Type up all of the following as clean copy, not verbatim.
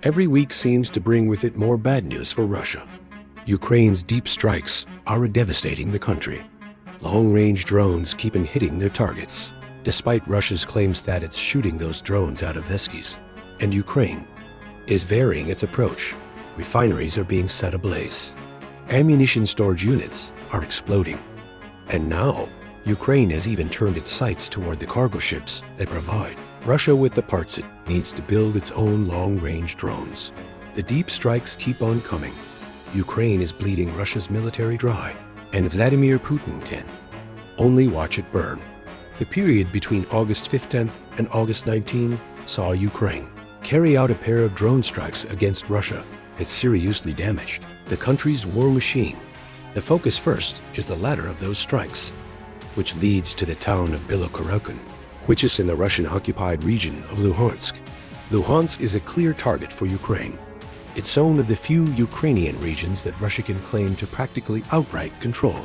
Every week seems to bring with it more bad news for Russia. Ukraine's deep strikes are devastating the country. Long-range drones keep on hitting their targets, despite Russia's claims that it's shooting those drones out of Veskis. And Ukraine is varying its approach. Refineries are being set ablaze. Ammunition storage units are exploding. And now, Ukraine has even turned its sights toward the cargo ships that provide Russia with the parts it needs to build its own long-range drones. The deep strikes keep on coming. Ukraine is bleeding Russia's military dry, and Vladimir Putin can only watch it burn. The period between August 15th and August 19 saw Ukraine carry out a pair of drone strikes against Russia that seriously damaged the country's war machine. The focus first is the latter of those strikes, which leads to the town of Bilokorokin, which is in the Russian-occupied region of Luhansk. Luhansk is a clear target for Ukraine. It's one of the few Ukrainian regions that Russia can claim to practically outright control.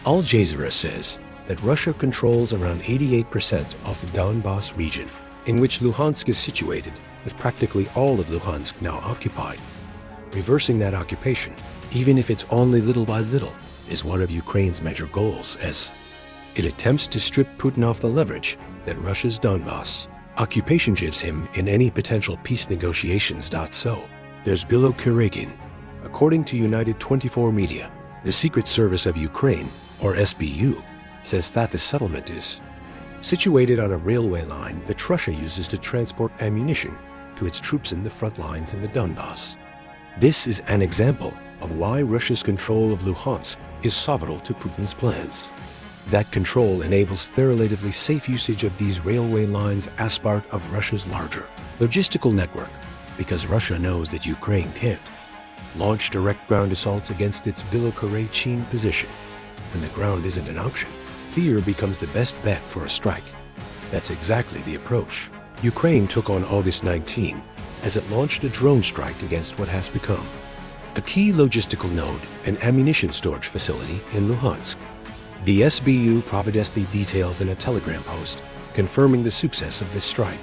Al Jazeera says that Russia controls around 88% of the Donbas region, in which Luhansk is situated, with practically all of Luhansk now occupied. Reversing that occupation, even if it's only little by little, is one of Ukraine's major goals as it attempts to strip Putin off the leverage that Russia's Donbas occupation gives him in any potential peace negotiations. So, there's Bilokorokin. According to United 24 Media, the Secret Service of Ukraine, or SBU, says that the settlement is situated on a railway line that Russia uses to transport ammunition to its troops in the front lines in the Donbas. This is an example of why Russia's control of Luhansk is pivotal to Putin's plans. That control enables relatively safe usage of these railway lines as part of Russia's larger logistical network, because Russia knows that Ukraine can't launch direct ground assaults against its Bilokorokin position. When the ground isn't an option, fear becomes the best bet for a strike. That's exactly the approach Ukraine took on August 19 as it launched a drone strike against what has become a key logistical node and ammunition storage facility in Luhansk. The SBU provided the details in a Telegram post, confirming the success of this strike.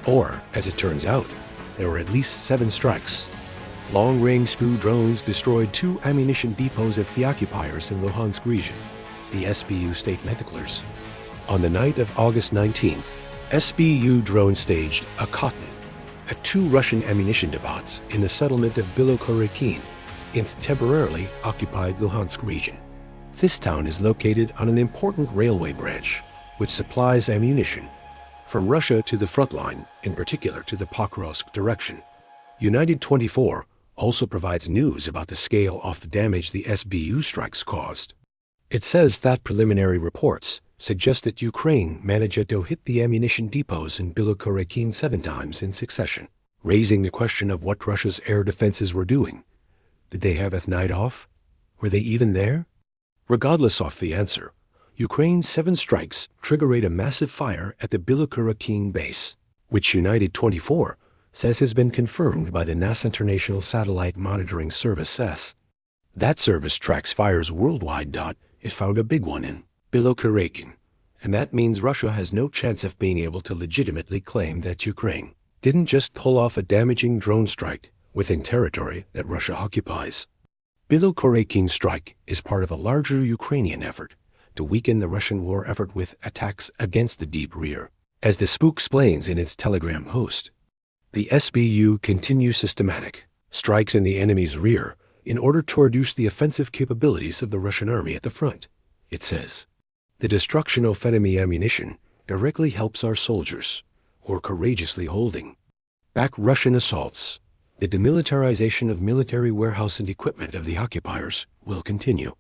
Or, as it turns out, there were at least 7 strikes. Long-range SBU drones destroyed 2 ammunition depots of the occupiers in Luhansk region, the SBU statement declares. On the night of August 19th, SBU drone staged a cotton at 2 Russian ammunition depots in the settlement of Bilokorokin in the temporarily occupied Luhansk region. This town is located on an important railway branch, which supplies ammunition from Russia to the front line, in particular to the Pokrovsk direction. United 24 also provides news about the scale of the damage the SBU strikes caused. It says that preliminary reports suggest that Ukraine managed to hit the ammunition depots in Bilokorokin 7 times in succession, raising the question of what Russia's air defenses were doing. Did they have a night off? Were they even there? Regardless of the answer, Ukraine's 7 strikes triggered a massive fire at the Bilokorokin base, which United 24 says has been confirmed by the NASA International Satellite Monitoring Service (S). That service tracks fires worldwide. It found a big one in Bilokorokin, and that means Russia has no chance of being able to legitimately claim that Ukraine didn't just pull off a damaging drone strike within territory that Russia occupies. Bilokorokin strike is part of a larger Ukrainian effort to weaken the Russian war effort with attacks against the deep rear. As the spook explains in its Telegram post, the SBU continues systematic strikes in the enemy's rear in order to reduce the offensive capabilities of the Russian army at the front. It says, the destruction of enemy ammunition directly helps our soldiers, who are courageously holding back Russian assaults. The demilitarization of military warehouse and equipment of the occupiers will continue.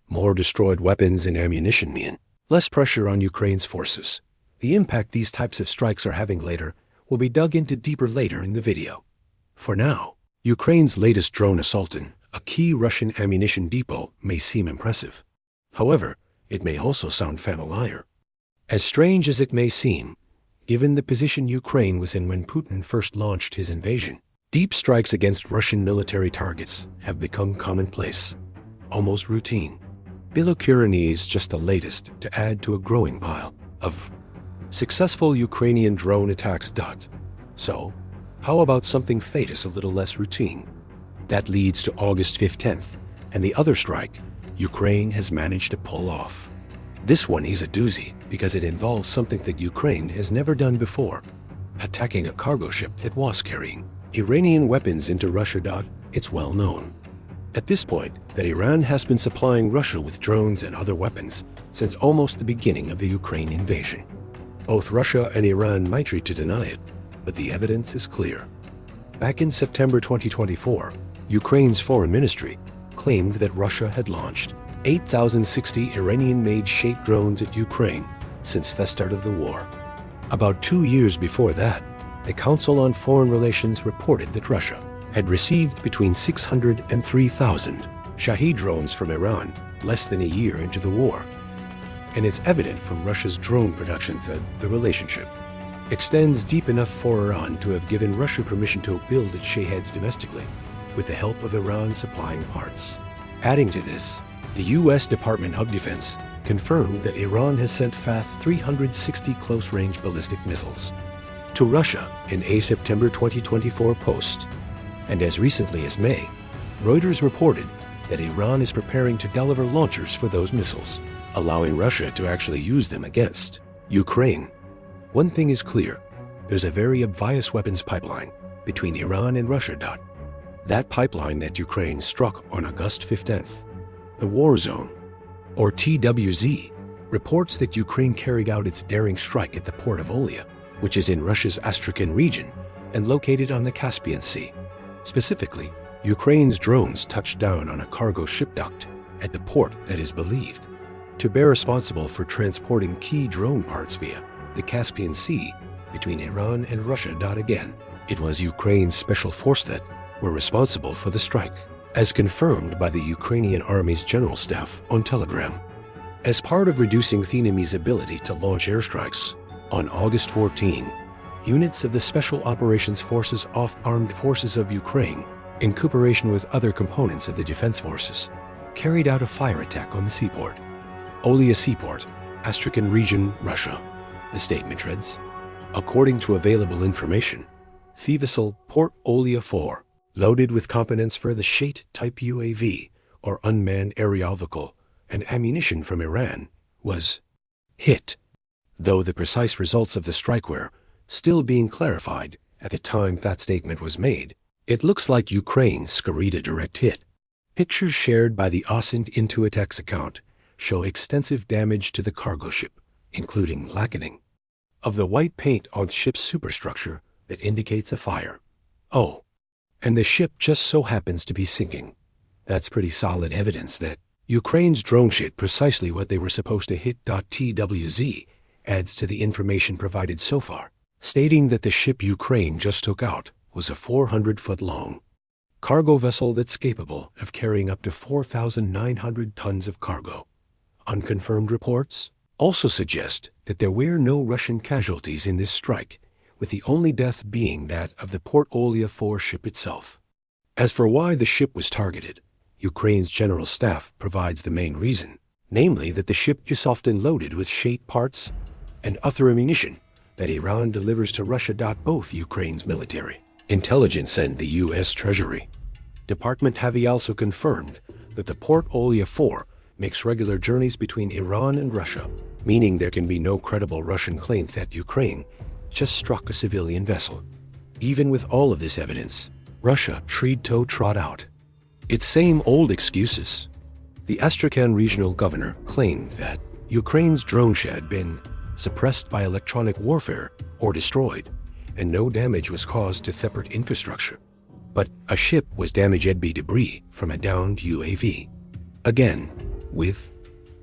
More destroyed weapons and ammunition mean less pressure on Ukraine's forces. The impact these types of strikes are having later will be dug into deeper later in the video. For now, Ukraine's latest drone assault in a key Russian ammunition depot may seem impressive. However, it may also sound familiar. As strange as it may seem, given the position Ukraine was in when Putin first launched his invasion, deep strikes against Russian military targets have become commonplace, almost routine. Bilokorokin is just the latest to add to a growing pile of successful Ukrainian drone attacks. So, How about something Thetis a little less routine? That leads to August 15th, and the other strike Ukraine has managed to pull off. This one is a doozy because it involves something that Ukraine has never done before, attacking a cargo ship that was carrying Iranian weapons into Russia. It's well known at this point that Iran has been supplying Russia with drones and other weapons since almost the beginning of the Ukraine invasion. Both Russia and Iran might try to deny it, but the evidence is clear. Back in September 2024, Ukraine's foreign ministry claimed that Russia had launched 8,060 Iranian-made Shahed drones at Ukraine since the start of the war. About 2 years before that, the Council on Foreign Relations reported that Russia had received between 600 and 3,000 Shahed drones from Iran less than a year into the war. And it's evident from Russia's drone production that the relationship extends deep enough for Iran to have given Russia permission to build its Shaheds domestically, with the help of Iran supplying parts. Adding to this, the U.S. Department of Defense confirmed that Iran has sent Fath 360 close-range ballistic missiles to Russia in a September 2024 post. And as recently as May, Reuters reported that Iran is preparing to deliver launchers for those missiles, allowing Russia to actually use them against Ukraine. One thing is clear, there's a very obvious weapons pipeline between Iran and Russia. That pipeline that Ukraine struck on August 15th. The War Zone, or TWZ, reports that Ukraine carried out its daring strike at the port of Olia, which is in Russia's Astrakhan region and located on the Caspian Sea. Specifically, Ukraine's drones touched down on a cargo ship dock at the port that is believed to be responsible for transporting key drone parts via the Caspian Sea between Iran and Russia. Again, it was Ukraine's special force that were responsible for the strike, as confirmed by the Ukrainian Army's General Staff on Telegram. As part of reducing the enemy's ability to launch airstrikes, on August 14, units of the Special Operations Forces of Armed Forces of Ukraine, in cooperation with other components of the defense forces, carried out a fire attack on the seaport. Olia Seaport, Astrakhan region, Russia. The statement reads, according to available information, the vessel Port Olia 4, loaded with components for the Shahed-type UAV, or unmanned aerial vehicle, and ammunition from Iran, was hit, though the precise results of the strike were still being clarified at the time that statement was made. It looks like Ukraine scurried a direct hit. Pictures shared by the OSINT Intuitex account show extensive damage to the cargo ship, including blackening of the white paint on the ship's superstructure that indicates a fire. Oh, and the ship just so happens to be sinking. That's pretty solid evidence that Ukraine's drone hit precisely what they were supposed to hit. TWZ adds to the information provided so far, stating that the ship Ukraine just took out was a 400-foot-long cargo vessel that's capable of carrying up to 4,900 tons of cargo. Unconfirmed reports also suggest that there were no Russian casualties in this strike, with the only death being that of the Port Olia 4 ship itself. As for why the ship was targeted, Ukraine's General Staff provides the main reason, namely that the ship is often loaded with Shahed parts and other ammunition that Iran delivers to Russia. Both Ukraine's military intelligence and the U.S. Treasury Department have also confirmed that the Port Olia 4 makes regular journeys between Iran and Russia, meaning there can be no credible Russian claim that Ukraine just struck a civilian vessel. Even with all of this evidence, Russia trot out its same old excuses. The Astrakhan regional governor claimed that Ukraine's drone had been suppressed by electronic warfare or destroyed, and no damage was caused to separate infrastructure. But a ship was damaged by debris from a downed UAV. Again, with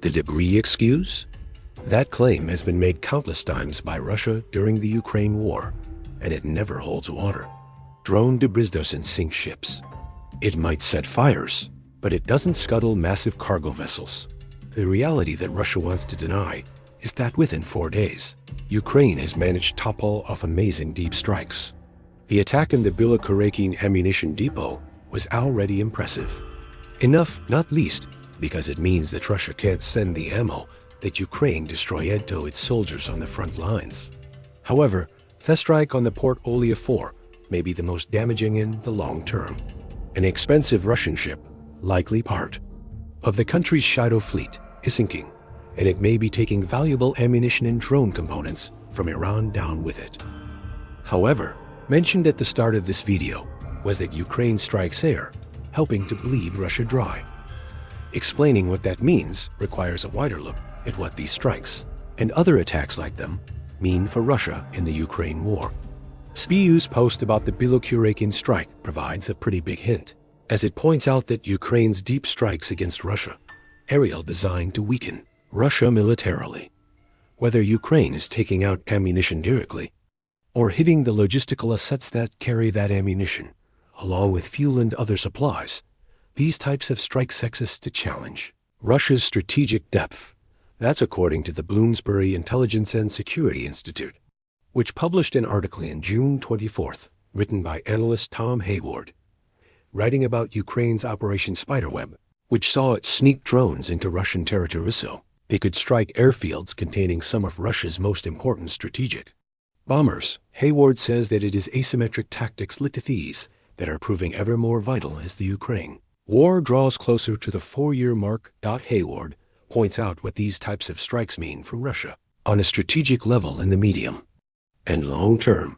the debris excuse? That claim has been made countless times by Russia during the Ukraine war, and it never holds water. Drone debris doesn't sink ships. It might set fires, but it doesn't scuttle massive cargo vessels. The reality that Russia wants to deny is that within 4 days, Ukraine has managed to topple off amazing deep strikes. The attack in the Bilokarakin ammunition depot was already impressive. Enough, not least, because it means that Russia can't send the ammo that Ukraine destroyed to its soldiers on the front lines. However, the strike on the Port Olia 4 may be the most damaging in the long term. An expensive Russian ship, likely part of the country's shadow fleet, is sinking, and it may be taking valuable ammunition and drone components from Iran down with it. However, mentioned at the start of this video was that Ukraine strikes air, helping to bleed Russia dry. Explaining what that means requires a wider look at what these strikes, and other attacks like them, mean for Russia in the Ukraine war. SBU's post about the Belokurakin strike provides a pretty big hint, as it points out that Ukraine's deep strikes against Russia, aerial designed to weaken Russia militarily. Whether Ukraine is taking out ammunition directly, or hitting the logistical assets that carry that ammunition, along with fuel and other supplies, these types of strikes exist to challenge Russia's strategic depth. That's according to the Bloomsbury Intelligence and Security Institute, which published an article on June 24th, written by analyst Tom Hayward, writing about Ukraine's Operation Spiderweb, which saw it sneak drones into Russian territory so they could strike airfields containing some of Russia's most important strategic bombers. Hayward says that it is asymmetric tactics like these that are proving ever more vital as the Ukraine war draws closer to the 4-year mark. Hayward points out what these types of strikes mean for Russia on a strategic level in the medium and long term.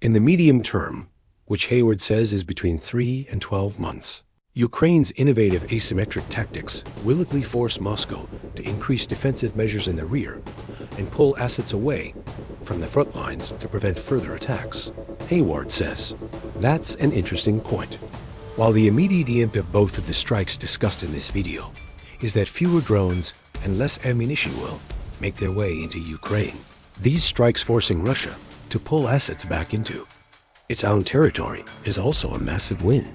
In the medium term, which Hayward says is between 3 and 12 months, Ukraine's innovative asymmetric tactics willingly force Moscow to increase defensive measures in the rear and pull assets away from the front lines to prevent further attacks. Hayward says, that's an interesting point. While the immediate impact of both of the strikes discussed in this video is that fewer drones and less ammunition will make their way into Ukraine, these strikes forcing Russia to pull assets back into its own territory is also a massive win.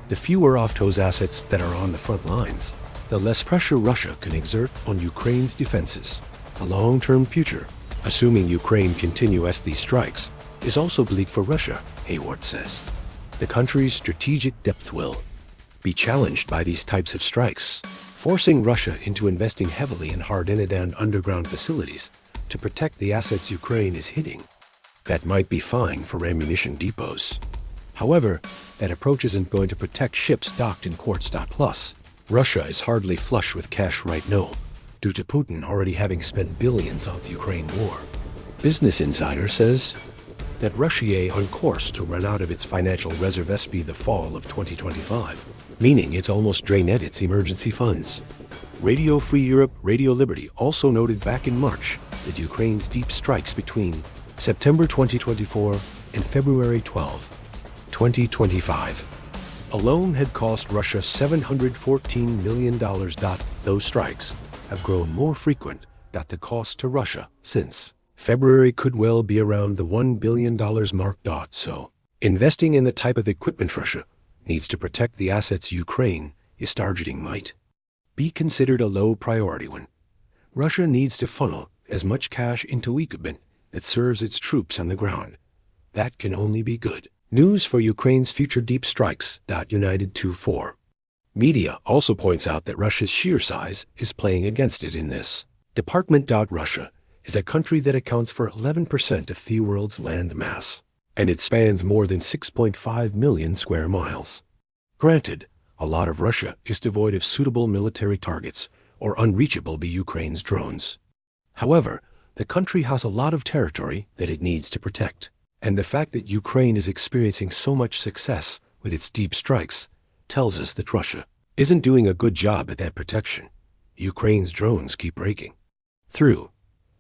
The fewer of those assets that are on the front lines, the less pressure Russia can exert on Ukraine's defenses. The long-term future, assuming Ukraine continues these strikes, is also bleak for Russia, Hayward says. The country's strategic depth will be challenged by these types of strikes, forcing Russia into investing heavily in hardened and underground facilities to protect the assets Ukraine is hitting. That might be fine for ammunition depots. However, that approach isn't going to protect ships docked in ports. Plus, Russia is hardly flush with cash right now, due to Putin already having spent billions on the Ukraine war. Business Insider says that Russia is on course to run out of its financial reserves by the fall of 2025, meaning it's almost drained its emergency funds. Radio Free Europe, Radio Liberty also noted back in March that Ukraine's deep strikes between September 2024 and February 12, 2025 alone had cost Russia $714 million. Those strikes have grown more frequent than the cost to Russia since February could well be around the $1 billion mark. So, investing in the type of equipment Russia needs to protect the assets Ukraine is targeting might be considered a low priority one. Russia needs to funnel as much cash into equipment that serves its troops on the ground. That can only be good news for Ukraine's future deep strikes. United 24 Media also points out that Russia's sheer size is playing against it in this department. Russia is a country that accounts for 11% of the world's land mass, and it spans more than 6.5 million square miles. Granted, a lot of Russia is devoid of suitable military targets or unreachable by Ukraine's drones. However, the country has a lot of territory that it needs to protect, and the fact that Ukraine is experiencing so much success with its deep strikes tells us that Russia isn't doing a good job at that protection. Ukraine's drones keep breaking through,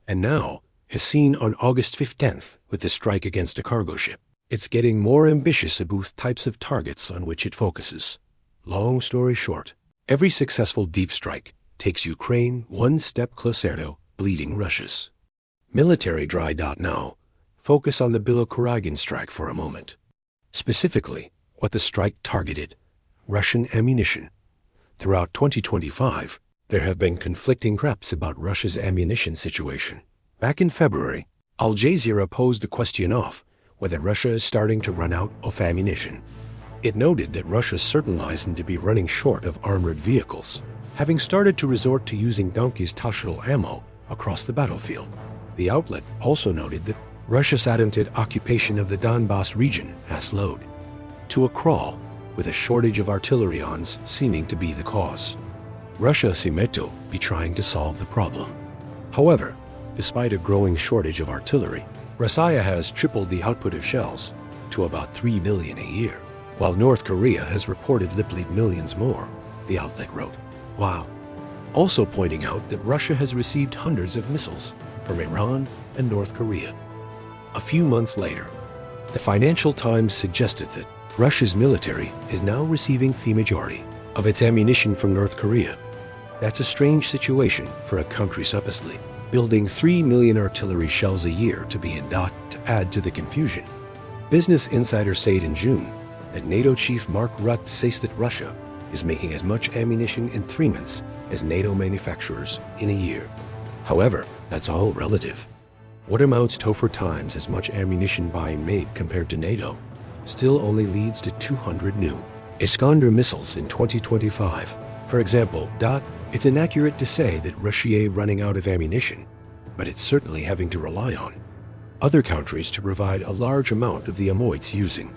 and now, as seen on August 15th with the strike against a cargo ship, it's getting more ambitious about types of targets on which it focuses. Long story short, every successful deep strike takes Ukraine one step closer to bleeding Russia's military dry. Now, focus on the Belokurakin strike for a moment. Specifically, what the strike targeted: Russian ammunition. Throughout 2025, there have been conflicting reports about Russia's ammunition situation. Back in February, Al Jazeera posed the question of whether Russia is starting to run out of ammunition. It noted that Russia certainly isn't to be running short of armored vehicles, having started to resort to using donkeys' tactical ammo across the battlefield. The outlet also noted that Russia's attempted occupation of the Donbass region has slowed to a crawl, with a shortage of artillery seeming to be the cause. Russia seemed to be trying to solve the problem. However, despite a growing shortage of artillery, Russia has tripled the output of shells to about 3 million a year, while North Korea has reportedly millions more, the outlet wrote. Wow. Also pointing out that Russia has received hundreds of missiles from Iran and North Korea. A few months later, the Financial Times suggested that Russia's military is now receiving the majority of its ammunition from North Korea. That's a strange situation for a country supposedly building 3 million artillery shells a year to be in doubt to add to the confusion. Business Insider said in June that NATO chief Mark Rutte says that Russia is making as much ammunition in 3 months as NATO manufacturers in a year. However, that's all relative. What amounts to 4 times as much ammunition being made compared to NATO still only leads to 200 new Iskander missiles in 2025. For example, it's inaccurate to say that Russia is running out of ammunition, but it's certainly having to rely on other countries to provide a large amount of the ammo it's using.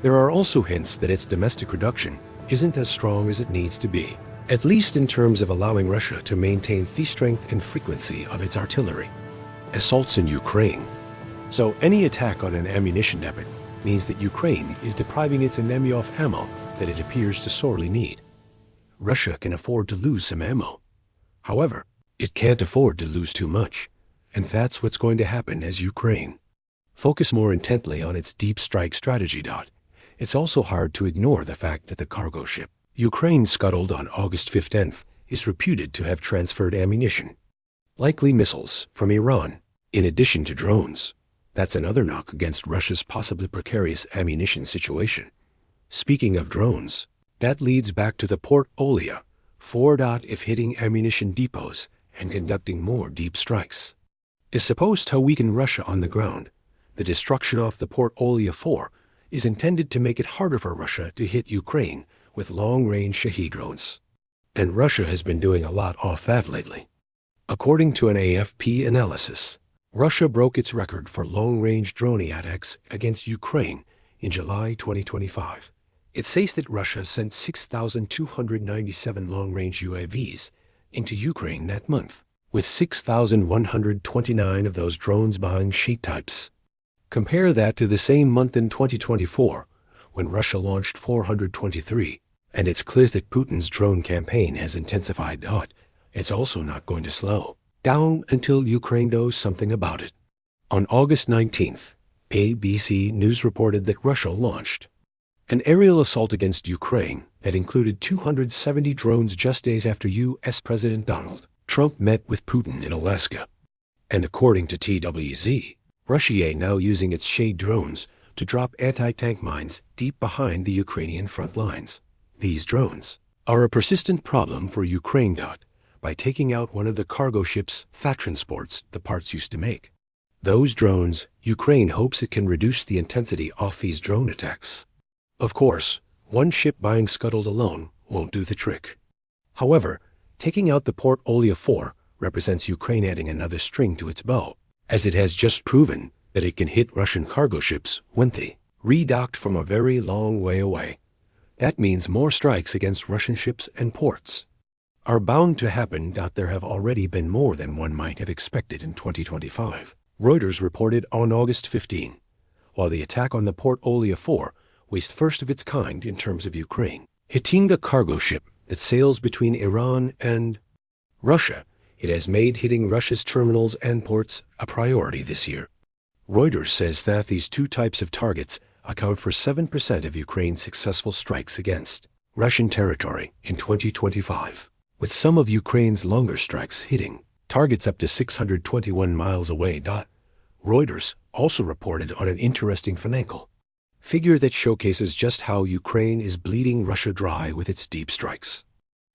There are also hints that its domestic production isn't as strong as it needs to be, at least in terms of allowing Russia to maintain the strength and frequency of its artillery. Assaults in Ukraine. So any attack on an ammunition depot means that Ukraine is depriving its enemy of ammo that it appears to sorely need. Russia can afford to lose some ammo. However, it can't afford to lose too much, and that's what's going to happen as Ukraine focus more intently on its deep strike strategy. It's also hard to ignore the fact that the cargo ship Ukraine scuttled on August 15th is reputed to have transferred ammunition, likely missiles, from Iran, in addition to drones. That's another knock against Russia's possibly precarious ammunition situation. Speaking of drones, that leads back to the Port Olia 4. If hitting ammunition depots and conducting more deep strikes is supposed to weaken Russia on the ground, the destruction of the Port Olia 4 is intended to make it harder for Russia to hit Ukraine with long-range Shahed drones. And Russia has been doing a lot of that lately. According to an AFP analysis, Russia broke its record for long-range drone attacks against Ukraine in July 2025. It says that Russia sent 6,297 long-range UAVs into Ukraine that month, with 6,129 of those drones being Shahed types. Compare that to the same month in 2024, when Russia launched 423, and it's clear that Putin's drone campaign has intensified. It's also not going to slow down until Ukraine does something about it. On August 19th, ABC News reported that Russia launched an aerial assault against Ukraine that included 270 drones just days after U.S. President Donald Trump met with Putin in Alaska. And according to TWZ, Russia is now using its Shahed drones to drop anti-tank mines deep behind the Ukrainian front lines. These drones are a persistent problem for Ukraine. By taking out one of the cargo ships that transports the parts used to make those drones, Ukraine hopes it can reduce the intensity of these drone attacks. Of course, one ship being scuttled alone won't do the trick. However, taking out the Port Olia 4 represents Ukraine adding another string to its bow, as it has just proven that it can hit Russian cargo ships when they redocked from a very long way away. That means more strikes against Russian ships and ports are bound to happen. There have already been more than one might have expected in 2025. Reuters reported on August 15, while the attack on the Port Olia 4 was first of its kind in terms of Ukraine hitting the cargo ship that sails between Iran and Russia, it has made hitting Russia's terminals and ports a priority this year. Reuters says that these two types of targets account for 7% of Ukraine's successful strikes against Russian territory in 2025, with some of Ukraine's longer strikes hitting targets up to 621 miles away. Reuters also reported on an interesting financial figure that showcases just how Ukraine is bleeding Russia dry with its deep strikes.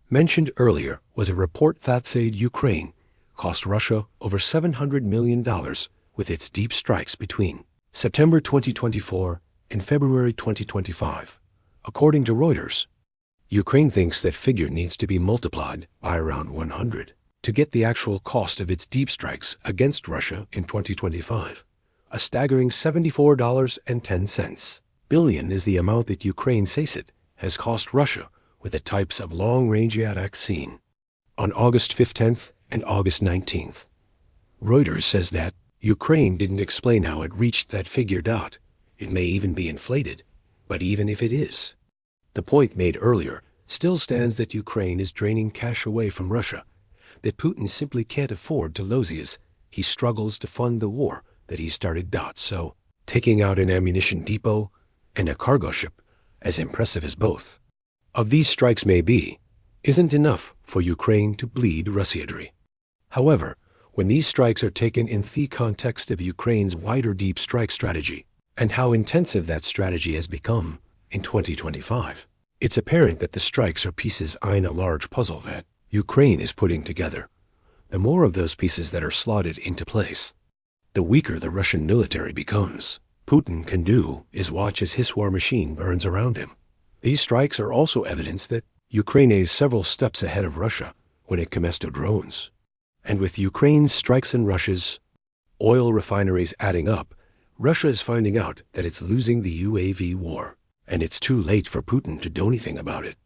Mentioned earlier was a report that said Ukraine cost Russia over $700 million with its deep strikes between September 2024 and February 2025. According to Reuters, Ukraine thinks that figure needs to be multiplied by around 100 to get the actual cost of its deep strikes against Russia in 2025. a staggering $74.10 billion is the amount that Ukraine says it has cost Russia with the types of long-range attacks seen on August 15th and August 19th. Reuters says that Ukraine didn't explain how it reached that figure. It may even be inflated, but even if it is, the point made earlier still stands that Ukraine is draining cash away from Russia, that Putin simply can't afford to lose as he struggles to fund the war that he started. So, taking out an ammunition depot and a cargo ship, as impressive as both of these strikes may be, isn't enough for Ukraine to bleed Russia. However, when these strikes are taken in the context of Ukraine's wider deep strike strategy and how intensive that strategy has become in 2025, it's apparent that the strikes are pieces in a large puzzle that Ukraine is putting together. The more of those pieces that are slotted into place, the weaker the Russian military becomes. Putin can do is watch as his war machine burns around him. These strikes are also evidence that Ukraine is several steps ahead of Russia when it comes to drones. And with Ukraine's strikes and Russia's oil refineries adding up, Russia is finding out that it's losing the UAV war, and it's too late for Putin to do anything about it.